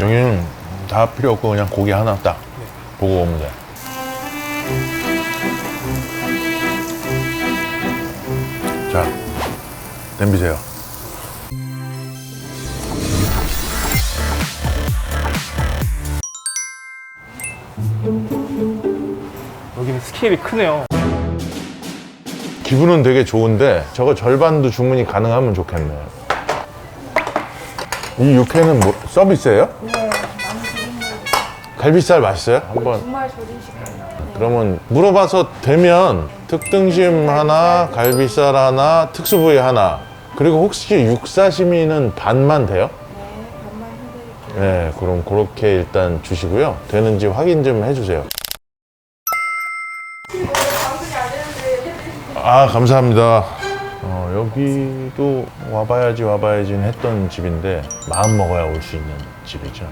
여기는 다 필요 없고 그냥 고기 하나 딱 보고 오면 돼. 자, 냄비세요. 여기는 스케일이 크네요. 기분은 되게 좋은데 저거 절반도 주문이 가능하면 좋겠네요. 이 육회는 뭐 서비스예요? 네, 많이 드리는 갈비살 맛있어요? 한번 정말 조리식이에요. 네. 그러면 물어봐서 되면 특등심 하나, 갈비살 하나, 특수부위 하나, 그리고 혹시 육사시미는 반만 돼요? 네, 반만 해드릴게요. 네, 그럼 그렇게 일단 주시고요. 되는지 확인 좀 해주세요. 방송이 안 되는데 해드릴게요. 아, 감사합니다. 여기도 와봐야지 했던 집인데 마음 먹어야 올 수 있는 집이죠.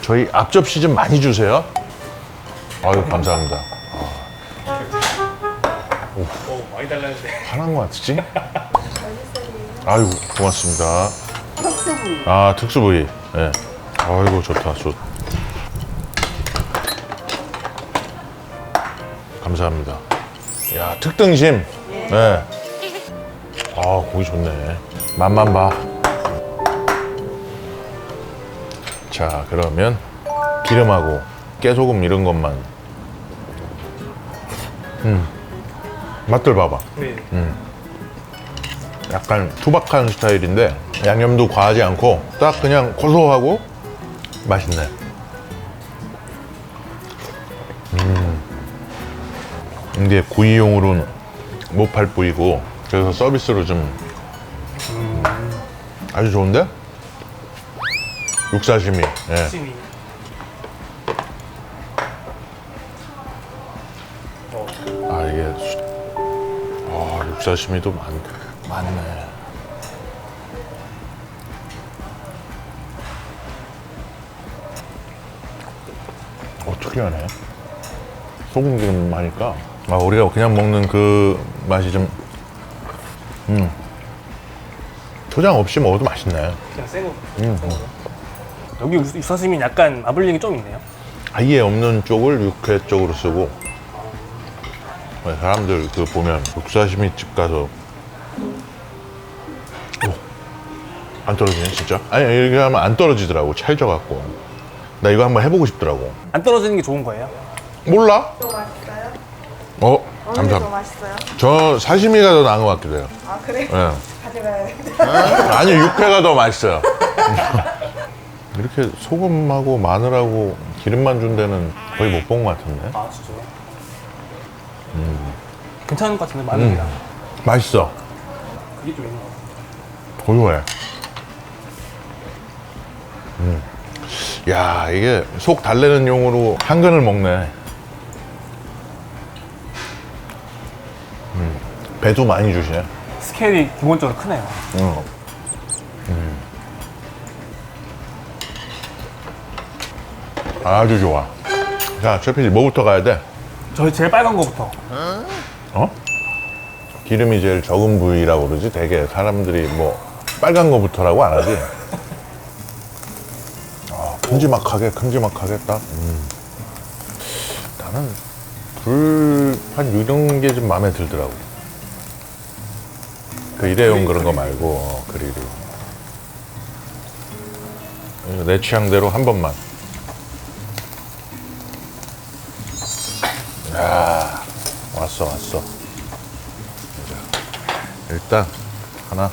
저희 앞접시 좀 많이 주세요. 아유, 감사합니다. 많이 달라는데. 화난 거 같지? 맛있어요. 아유, 고맙습니다. 아, 특수부위. 네. 아이고, 좋다. 감사합니다. 야, 특등심. 네. 아, 고기 좋네. 맛만 봐. 자, 그러면 기름하고 깨소금 이런 것만. 맛들 봐봐. 네. 약간 투박한 스타일인데 양념도 과하지 않고 딱 그냥 고소하고 맛있네. 이게 구이용으로는 못 팔 부위고 그래서 서비스로 좀 아주 좋은데? 육사시미. 예. 심이. 아, 이게 육사시미도 많네. 특이하네. 소금 기름 하니까 우리가 그냥 먹는 그 맛이 좀 초장 없이 먹어도 맛있네. 그냥 생으로. 여기 육사시미는 약간 마블링이 좀 있네요. 아예 없는 쪽을 육회 쪽으로 쓰고 사람들 그 보면 육사시미 집 가서 안 떨어지네 진짜. 아니 이렇게 하면 안 떨어지더라고. 찰져갖고 나 이거 한번 해보고 싶더라고. 안 떨어지는 게 좋은 거예요? 몰라? 또 맛있어요? 어느 게 더 감사합니다. 맛있어요? 저 사시미가 더 나은 것 같기도 해요. 아, 그래? 예. 가져가야겠다. 아니 육회가 더 맛있어요. 이렇게 소금하고 마늘하고 기름만 준 데는 거의 못 본 것 같은데. 아 진짜요? 괜찮은 것 같은데 마늘이랑 맛있어. 그게 좀 있는 것 같아요. 고소해. 야, 이게 속 달래는 용으로 한 근을 먹네. 배도 많이 주시네. 스케일이 기본적으로 크네요. 아주 좋아. 자, 최PD 뭐부터 가야 돼? 저희 제일 빨간 거부터. 어? 기름이 제일 적은 부위라고 그러지. 되게 사람들이 뭐 빨간 거부터라고 안 하지. 큼지막하게 딱. 나는 불판 이런 게 좀 마음에 들더라고. 그 일회용 그런 거 말고 그리고 내 취향대로 한 번만. 야, 왔어. 자, 일단 하나.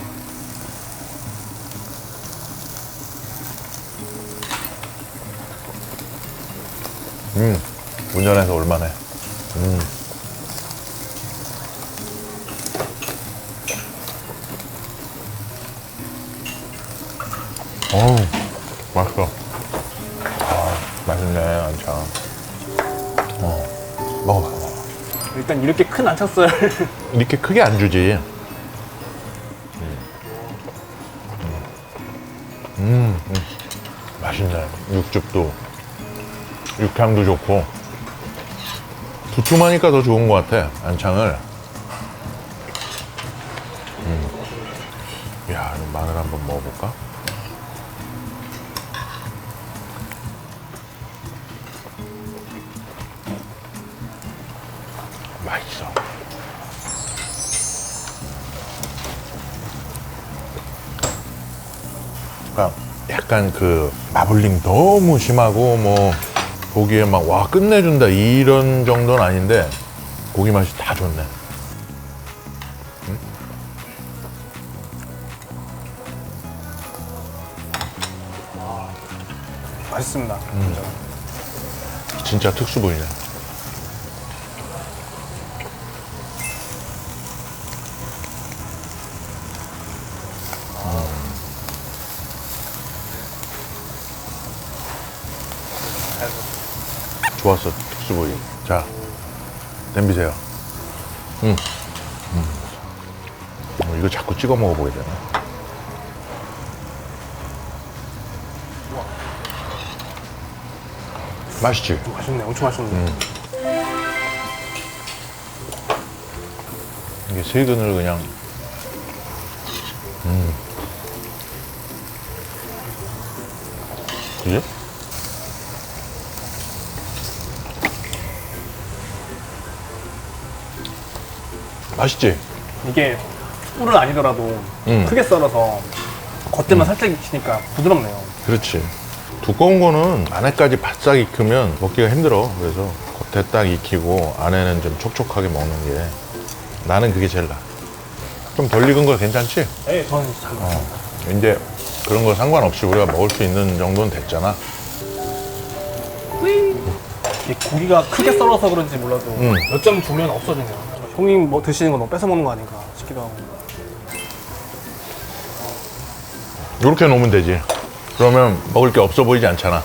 운전해서 올만해. 어우, 맛있어. 맛있네, 안창. 먹어봐. 일단 이렇게 큰 안창살 이렇게 크게 안 주지. 맛있네. 육즙도, 육향도 좋고. 두툼하니까 더 좋은 것 같아, 안창을. 야, 마늘 한번 먹어볼까? 맛있어. 그러니까 약간 그 마블링 너무 심하고 뭐 고기에 막 와 끝내준다 이런 정도는 아닌데 고기 맛이 다 좋네. 맛있습니다. 진짜 특수 부위네. 좋았어, 특수 부위. 자, 냄비세요. 이거 자꾸 찍어 먹어보게 되네. 맛있지? 맛있네. 엄청 맛있네. 이게 세근을 그냥 그지? 맛있지? 이게 꿀은 아니더라도 크게 썰어서 겉에만 살짝 익히니까 부드럽네요. 그렇지. 두꺼운 거는 안에까지 바싹 익히면 먹기가 힘들어. 그래서 겉에 딱 익히고 안에는 좀 촉촉하게 먹는 게 나는 그게 제일 나아. 좀 덜 익은 거 괜찮지? 네, 저는 잘 먹습니다. 이제 그런 거 상관없이 우리가 먹을 수 있는 정도는 됐잖아. 이 고기가 크게 썰어서 그런지 몰라도 몇 점 주면 없어지네요. 형님 뭐 드시는 거 너무 뺏어 먹는 거 아닌가 싶기도 하고. 이렇게 놓으면 되지. 그러면 먹을 게 없어 보이지 않잖아.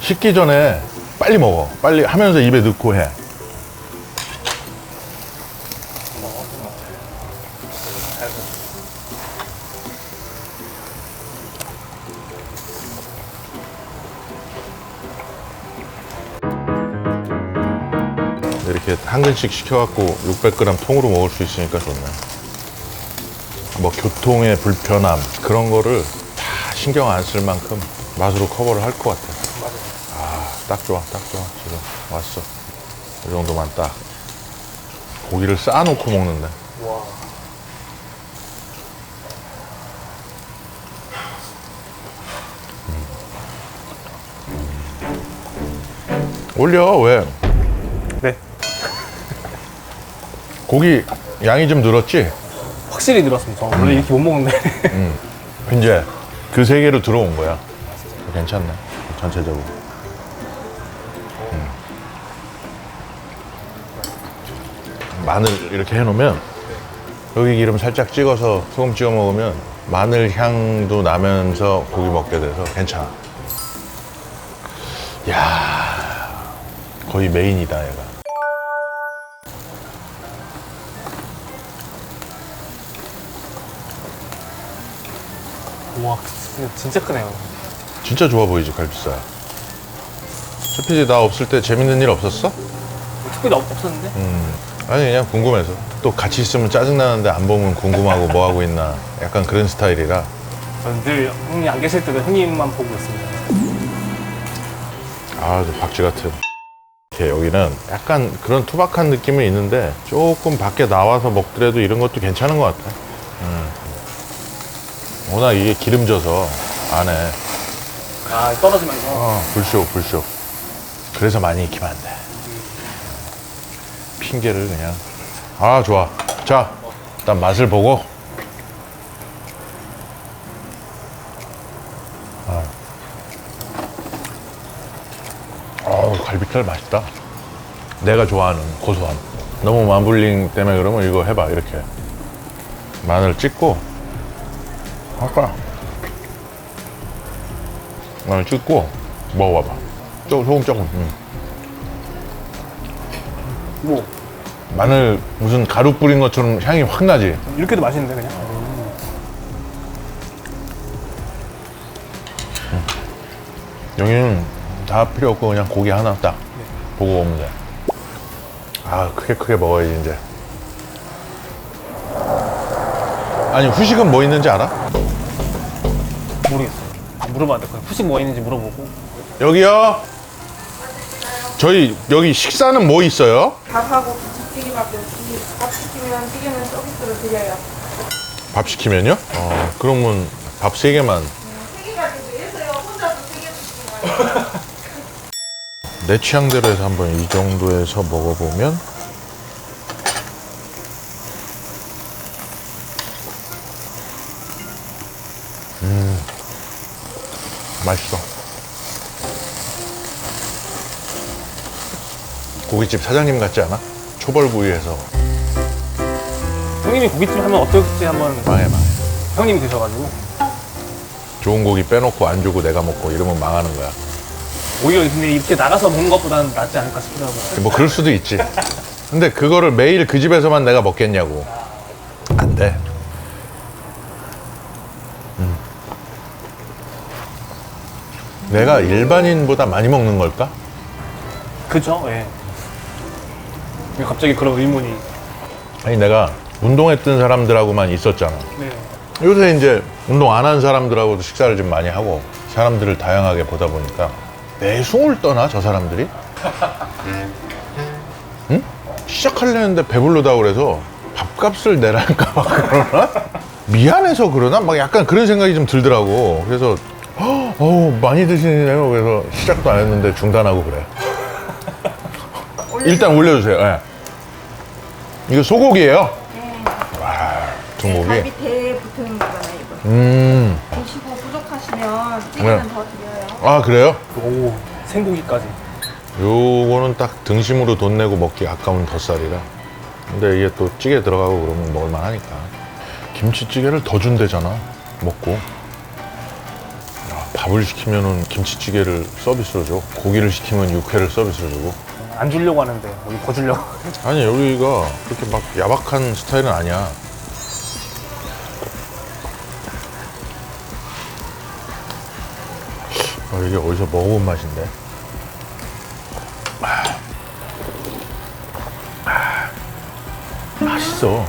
식기 전에 빨리 먹어. 빨리 하면서 입에 넣고 해. 이렇게 한 근씩 시켜갖고 600g 통으로 먹을 수 있으니까 좋네. 뭐 교통의 불편함 그런 거를 다 신경 안 쓸 만큼 맛으로 커버를 할 것 같아. 아, 딱 좋아, 딱 좋아. 지금 왔어. 이 정도만 딱. 고기를 쌓아놓고 먹는데. 와. 올려, 왜? 네. 고기 양이 좀 늘었지? 확실히 늘었습니다. 저 원래 이렇게 못 먹는데. 이제 그 세계로 들어온 거야. 괜찮네, 전체적으로. 마늘 이렇게 해놓으면 여기 기름 살짝 찍어서 소금 찍어 먹으면 마늘 향도 나면서 고기 먹게 돼서 괜찮아. 야, 거의 메인이다 얘가. 와, 진짜 크네요. 진짜 좋아 보이지 갈비살. 최피디 나 없을 때 재밌는 일 없었어? 특별히 없었는데? 아니 그냥 궁금해서. 또 같이 있으면 짜증나는데 안 보면 궁금하고 뭐 하고 있나 약간 그런 스타일이라. 저는 늘 형님 안 계실 때도 형님만 보고 있습니다. 아, 저 박쥐 같은. 이렇게 여기는 약간 그런 투박한 느낌은 있는데 조금 밖에 나와서 먹더라도 이런 것도 괜찮은 것 같아. 워낙 이게 기름져서 안에 아, 떨어지면서. 불쇼. 그래서 많이 익히면 안 돼. 핑계를 그냥. 아, 좋아. 자, 일단 맛을 보고. 갈비살 맛있다. 내가 좋아하는 고소함. 너무 마블링 때문에 그러면 이거 해봐. 이렇게 마늘 찍고 할까? 마늘 찍고 먹어봐봐. 소금 조금. 뭐, 마늘 무슨 가루 뿌린 것처럼 향이 확 나지. 이렇게도 맛있는데, 그냥. 여기는 다 필요 없고 그냥 고기 하나 딱 보고 오면 돼. 아, 크게 먹어야지 이제. 아니, 후식은 뭐 있는지 알아? 모르겠어요. 물어봐야 될 거예요. 후식 뭐 있는지 물어보고. 여기요. 저희 여기 식사는 뭐 있어요? 밥하고 김치찌개밖에 없지. 밥 시키면 찌개는 서비스로 드려요. 밥 시키면요? 그러면 밥 3개만. 3개까지 드려서요. 혼자도 3개 드시는 거예요. 내 취향대로 해서 한번 이 정도에서 먹어보면 맛있어. 고깃집 사장님 같지 않아? 초벌구이에서 형님이 고깃집 하면 어떨지 한번 망해. 형님이 드셔가지고 좋은 고기 빼놓고 안 주고 내가 먹고 이러면 망하는 거야. 오히려 근데 이렇게 나가서 먹는 것보다는 낫지 않을까 싶기도 하고. 뭐 그럴 수도 있지. 근데 그거를 매일 그 집에서만 내가 먹겠냐고. 안 돼. 내가 일반인보다 많이 먹는 걸까? 그죠? 예. 왜 갑자기 그런 의문이. 아니 내가 운동했던 사람들하고만 있었잖아. 네. 요새 이제 운동 안 한 사람들하고도 식사를 좀 많이 하고 사람들을 다양하게 보다 보니까 내숭을 떠나 저 사람들이? 응? 시작하려는데 배부르다고 그래서 밥값을 내랄까 막 그러나? 미안해서 그러나? 막 약간 그런 생각이 좀 들더라고. 그래서 많이 드시네요. 그래서 시작도 안 했는데 중단하고 그래. 일단 올려주세요. 예. 이거 소고기예요? 네. 등고기. 갈비 대에 붙는 거잖아요, 이거. 드시고 부족하시면 찌개는 네. 더 드려요. 아 그래요? 오, 생고기까지. 요거는 딱 등심으로 돈 내고 먹기 아까운 덧살이라. 근데 이게 또 찌개 들어가고 그러면 먹을만 하니까. 김치찌개를 더 준대잖아, 먹고. 야, 밥을 시키면은 김치찌개를 서비스로 줘. 고기를 시키면 육회를 서비스로 주고. 안 주려고 하는데 여기 더 주려고. 아니 여기가 그렇게 막 야박한 스타일은 아니야. 이게 어디서 먹어본 맛인데. 맛있어.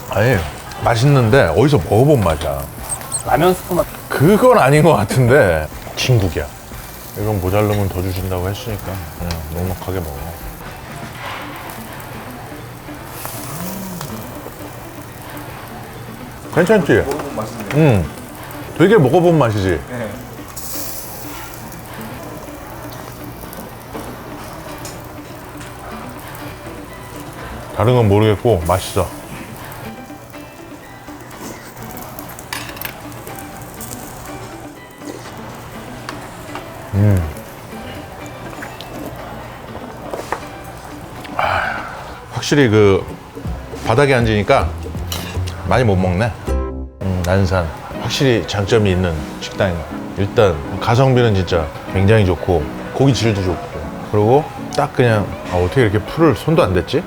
아니 맛있는데 어디서 먹어본 맛이야. 라면 스프 맛. 그건 아닌 것 같은데 진국이야. 이건 모자르면 더 주신다고 했으니까 그냥 넉넉하게 먹어. 괜찮지? 되게 먹어본 맛이지? 다른 건 모르겠고 맛있어. 확실히 그 바닥에 앉으니까 많이 못 먹네. 난산 확실히 장점이 있는 식당이야. 일단 가성비는 진짜 굉장히 좋고 고기 질도 좋고 그리고 딱 그냥 어떻게 이렇게 풀을 손도 안 댔지?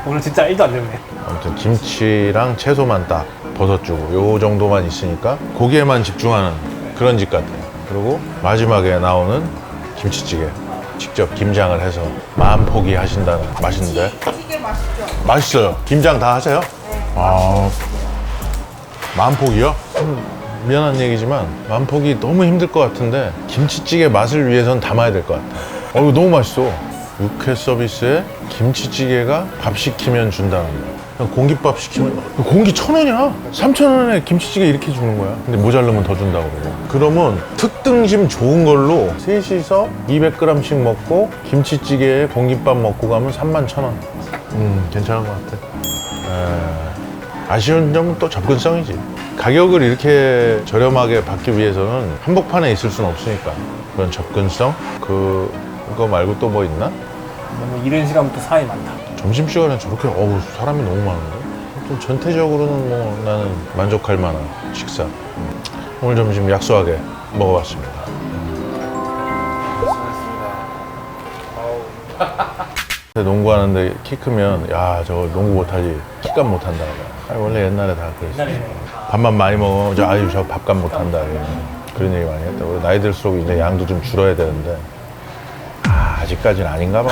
오늘 진짜 1도 안 됐네. 아무튼 김치랑 채소만 딱 버섯 주고 요 정도만 있으니까 고기에만 집중하는 그런 집 같아요. 그리고 마지막에 나오는 김치찌개 직접 김장을 해서 마음 포기 하신다는. 맛있는데? 찌개 맛있죠? 맛있어요. 김장 다 하세요? 아, 마음 포기요? 미안한 얘기지만 마음 포기 너무 힘들 것 같은데 김치찌개 맛을 위해선 담아야 될 것 같아. 이거 너무 맛있어. 육회 서비스에 김치찌개가 밥 시키면 준다는 거야. 그냥 공깃밥 시키면 공기 1,000원이야. 3,000원에 김치찌개 이렇게 주는 거야. 근데 모자르면 더 준다고 그러고. 그러면 특등심 좋은 걸로 셋이서 200g씩 먹고 김치찌개에 공깃밥 먹고 가면 31,000원. 괜찮은 것 같아. 아쉬운 점은 또 접근성이지. 가격을 이렇게 저렴하게 받기 위해서는 한복판에 있을 수는 없으니까 그런 접근성? 그거 말고 또 뭐 있나? 너무 이른 시간부터 사람이 많다. 점심시간에 저렇게 사람이 너무 많은데? 좀 전체적으로는 뭐 나는 만족할 만한 식사. 오늘 점심 약소하게 먹어봤습니다. 농구하는데 키 크면 야 저 농구 못하지 키값 못한다. 원래 옛날에 다 그랬어. 밥만 많이 먹으면 아유 저 밥값 못한다. 그런 얘기 많이 했다고. 나이 들수록 이제 양도 좀 줄어야 되는데 아직까지는 아닌가 봐.